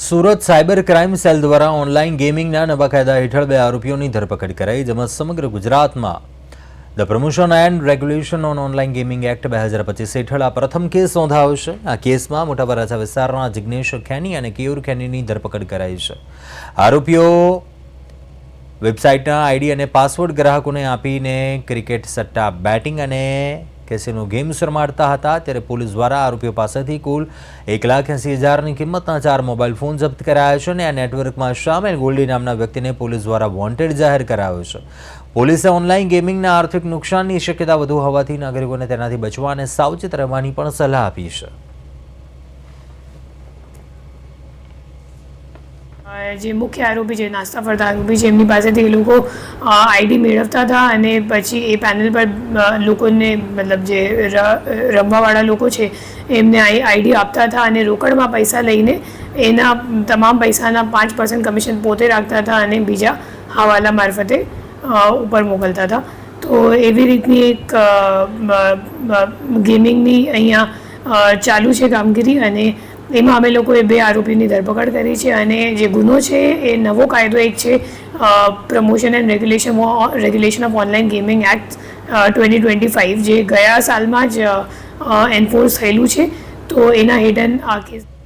Surat cyber crime cell દ્વારા online ગેમિંગના નવા કાયદા હેઠળ 2 આરોપીઓની ધરપકડ કરાઈ, જેમાં સમગ્ર ગુજરાતમાં the promotion and regulation on online gaming act 2025 હેઠળ આ પ્રથમ કેસ નોંધાયો છે। આ કેસમાં મોટા વરાછા વિસ્તારના જિગ્નેશ ખેની અને કેયુર ખેનીની ધરપકડ કરાઈ છે। આરોપીઓ વેબસાઇટના આઈડી અને પાસવર્ડ ગ્રાહકોને આપીને ક્રિકેટ, સટ્ટા, બેટિંગ અને કેસિનો ગેમ્સ રમાડતા હતા। ત્યારે પોલીસ દ્વારા આરોપીઓ પાસેથી કુલ 1,80,000ની કિંમતના 4 મોબાઈલ ફોન જપ્ત કરાયા છે અને આ નેટવર્કમાં સામેલ ગોલ્ડી નામના વ્યક્તિને પોલીસ દ્વારા વોન્ટેડ જાહેર કરાયો છે। પોલીસે ઓનલાઈન ગેમિંગના આર્થિક નુકસાનની શક્યતા વધુ હોવાથી નાગરિકોને તેનાથી બચવા અને સાવચેત રહેવાની પણ સલાહ આપી છે। જે મુખ્ય આરોપી છે, નાસ્તા ફરતા આરોપી છે, એમની પાસેથી એ લોકો આઈડી મેળવતા હતા અને પછી એ પેનલ પર લોકોને મતલબ જે રમવાવાળા લોકો છે એમને આઈડી આપતા હતા અને રોકડમાં પૈસા લઈને એના તમામ પૈસાના 5% કમિશન પોતે રાખતા હતા અને બીજા હવાલા મારફતે ઉપર મોકલતા હતા। તો એવી રીતની એક ગેમિંગની અહીંયા ચાલુ છે કામગીરી અને એમાં અમે લોકોએ 2 આરોપીની ધરપકડ કરી છે અને જે ગુનો છે એ નવો કાયદો એક છે promotion and regulation of online gaming act 2025 જે ગયા સાલમાં જ એન્ફોર્સ થયેલું છે। તો એના હેઠળ આ કેસ